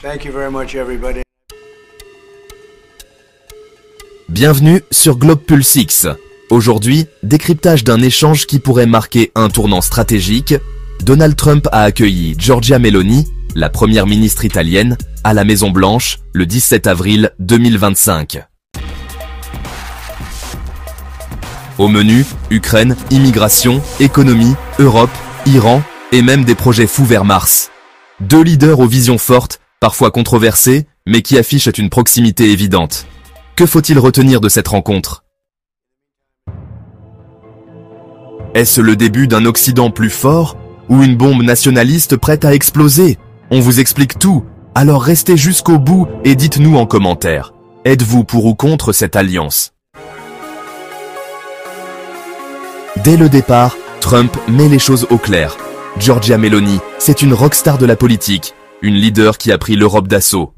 Thank you very much, everybody. Bienvenue sur Globe Pulse X. Aujourd'hui, décryptage d'un échange qui pourrait marquer un tournant stratégique. Donald Trump a accueilli Giorgia Meloni, la première ministre italienne, à la Maison-Blanche le 17 avril 2025. Au menu, Ukraine, immigration, économie, Europe, Iran et même des projets fous vers Mars. Deux leaders aux visions fortes, parfois controversées, mais qui affichent une proximité évidente. Que faut-il retenir de cette rencontre? Est-ce le début d'un Occident plus fort ou une bombe nationaliste prête à exploser? On vous explique tout, alors restez jusqu'au bout et dites-nous en commentaire. Êtes-vous pour ou contre cette alliance? Dès le départ, Trump met les choses au clair. Giorgia Meloni, c'est une rockstar de la politique, une leader qui a pris l'Europe d'assaut.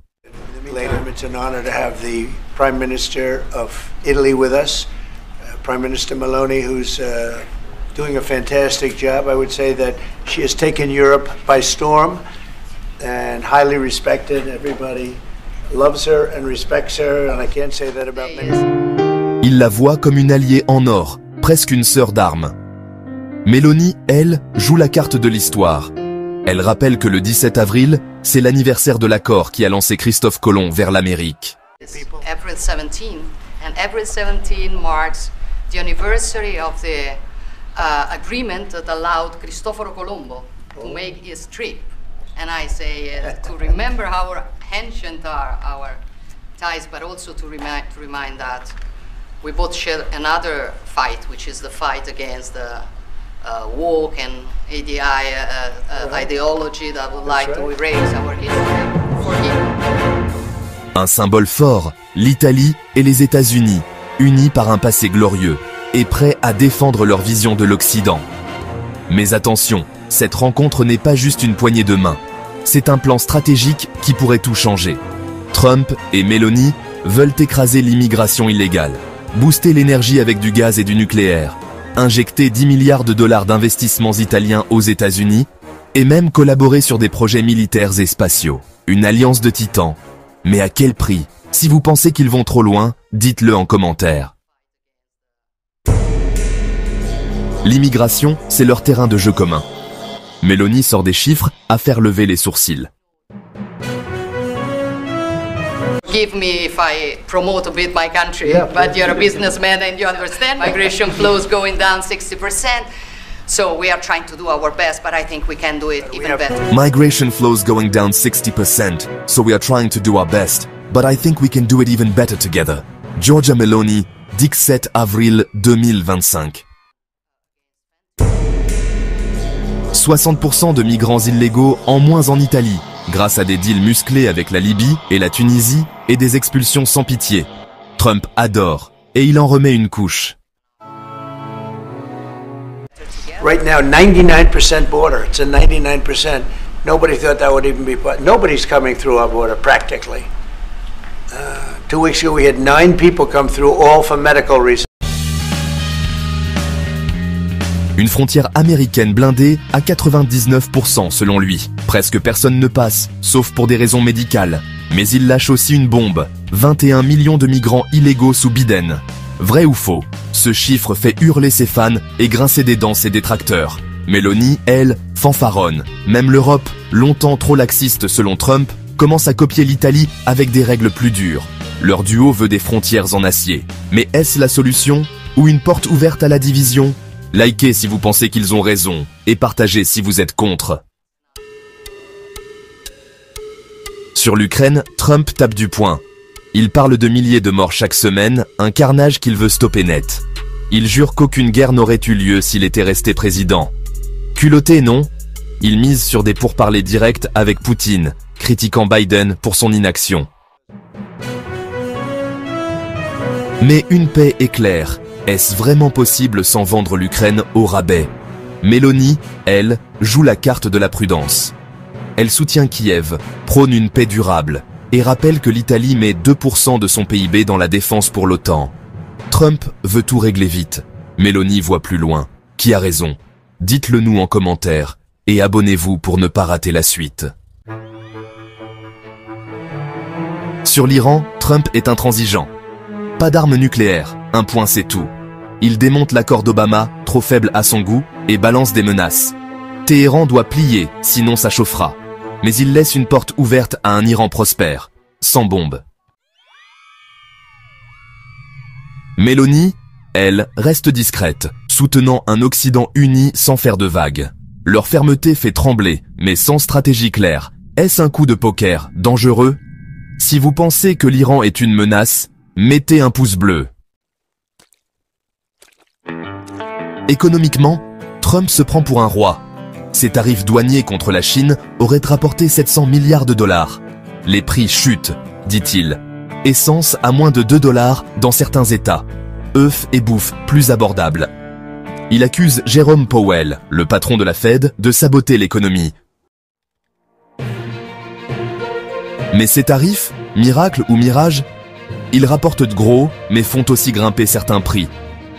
It's an honor to have the Prime Minister of Italy with us, Prime Minister Meloni, who's doing a fantastic job. I would say that she has taken Europe by storm and highly respected. Everybody loves her and respects her, and I can't say that about many. Il la voit comme une alliée en or, presque une sœur d'armes. Meloni, elle, joue la carte de l'histoire. Elle rappelle que le 17 avril, c'est l'anniversaire de l'accord qui a lancé Christophe Colomb vers l'Amérique. April 17, and April 17 marks the anniversary of the agreement that allowed Cristoforo Colombo to make his trip. And I say to remember how ancient are our ties, but also to remind that we both share another fight, which is the fight against the woke and ADI ideology that would like to erase our history for him. Un symbole fort, l'Italie et les États-Unis, unis par un passé glorieux et prêts à défendre leur vision de l'Occident. Mais attention, cette rencontre n'est pas juste une poignée de main. C'est un plan stratégique qui pourrait tout changer. Trump et Meloni veulent écraser l'immigration illégale, booster l'énergie avec du gaz et du nucléaire, injecter 10 milliards de dollars d'investissements italiens aux États-Unis et même collaborer sur des projets militaires et spatiaux. Une alliance de titans. Mais à quel prix? Si vous pensez qu'ils vont trop loin, dites-le en commentaire. L'immigration, c'est leur terrain de jeu commun. Meloni sort des chiffres à faire lever les sourcils. Forgive me if I promote a bit my country, but you're a businessman and you understand migration flows going down 60%. So we are trying to do our best, but I think we can do it even better. Migration flows going down 60%, so we are trying to do our best, but I think we can do it even better together. Giorgia Meloni, 17 avril 2025. 60% de migrants illégaux en moins en Italie, grâce à des deals musclés avec la Libye et la Tunisie et des expulsions sans pitié. Trump adore, et il en remet une couche. Right now, 99% border. It's a 99%. Nobody thought that would even be possible. Nobody's coming through our border, practically. 2 weeks ago, we had 9 people come through, all for medical reasons. Une frontière américaine blindée à 99% selon lui. Presque personne ne passe, sauf pour des raisons médicales. Mais il lâche aussi une bombe. 21 millions de migrants illégaux sous Biden. Vrai ou faux? Ce chiffre fait hurler ses fans et grincer des dents ses détracteurs. Meloni, elle, fanfaronne. Même l'Europe, longtemps trop laxiste selon Trump, commence à copier l'Italie avec des règles plus dures. Leur duo veut des frontières en acier. Mais est-ce la solution? Ou une porte ouverte à la division? Likez si vous pensez qu'ils ont raison, et partagez si vous êtes contre. Sur l'Ukraine, Trump tape du poing. Il parle de milliers de morts chaque semaine, un carnage qu'il veut stopper net. Il jure qu'aucune guerre n'aurait eu lieu s'il était resté président. Culotté, non? Il mise sur des pourparlers directs avec Poutine, critiquant Biden pour son inaction. Mais une paix est claire. Est-ce vraiment possible sans vendre l'Ukraine au rabais? Meloni, elle, joue la carte de la prudence. Elle soutient Kiev, prône une paix durable, et rappelle que l'Italie met 2% de son PIB dans la défense pour l'OTAN. Trump veut tout régler vite. Meloni voit plus loin. Qui a raison? Dites-le nous en commentaire, et abonnez-vous pour ne pas rater la suite. Sur l'Iran, Trump est intransigeant. Pas d'armes nucléaires, un point c'est tout. Il démonte l'accord d'Obama, trop faible à son goût, et balance des menaces. Téhéran doit plier, sinon ça chauffera. Mais il laisse une porte ouverte à un Iran prospère, sans bombes. Mélanie, elle, reste discrète, soutenant un Occident uni sans faire de vagues. Leur fermeté fait trembler, mais sans stratégie claire. Est-ce un coup de poker, dangereux? Si vous pensez que l'Iran est une menace, mettez un pouce bleu. Économiquement, Trump se prend pour un roi. Ses tarifs douaniers contre la Chine auraient rapporté 700 milliards de dollars. Les prix chutent, dit-il. Essence à moins de 2 dollars dans certains États. œufs et bouffe plus abordables. Il accuse Jérôme Powell, le patron de la Fed, de saboter l'économie. Mais ces tarifs, miracle ou mirage, ils rapportent de gros, mais font aussi grimper certains prix.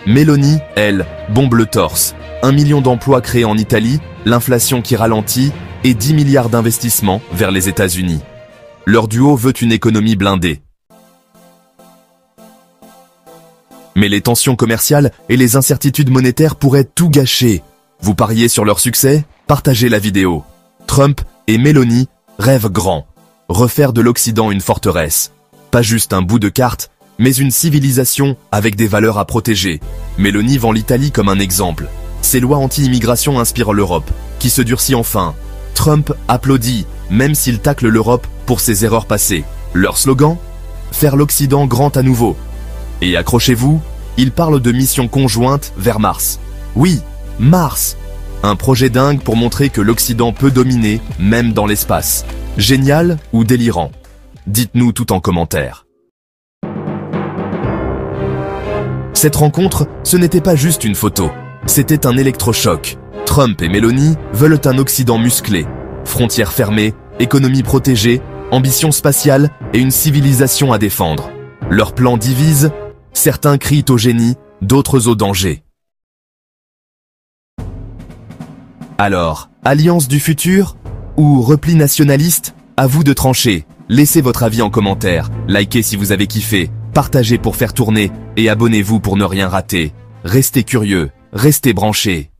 Mélanie, elle, bombe le torse. 1 million d'emplois créés en Italie, l'inflation qui ralentit et 10 milliards d'investissements vers les États-Unis. Leur duo veut une économie blindée. Mais les tensions commerciales et les incertitudes monétaires pourraient tout gâcher. Vous pariez sur leur succès? Partagez la vidéo. Trump et Mélanie rêvent grand. Refaire de l'Occident une forteresse. Pas juste un bout de carte, mais une civilisation avec des valeurs à protéger. Mélanie vend l'Italie comme un exemple. Ses lois anti-immigration inspirent l'Europe, qui se durcit enfin. Trump applaudit, même s'il tacle l'Europe pour ses erreurs passées. Leur slogan? Faire l'Occident grand à nouveau. Et accrochez-vous, il parle de mission conjointe vers Mars. Oui, Mars. Un projet dingue pour montrer que l'Occident peut dominer, même dans l'espace. Génial ou délirant? Dites-nous tout en commentaire. Cette rencontre, ce n'était pas juste une photo. C'était un électrochoc. Trump et Mélanie veulent un Occident musclé. Frontières fermées, économie protégée, ambition spatiale et une civilisation à défendre. Leur plan divise, certains crient au génie, d'autres au danger. Alors, alliance du futur ou repli nationaliste? À vous de trancher. Laissez votre avis en commentaire, likez si vous avez kiffé, partagez pour faire tourner et abonnez-vous pour ne rien rater. Restez curieux, restez branchés.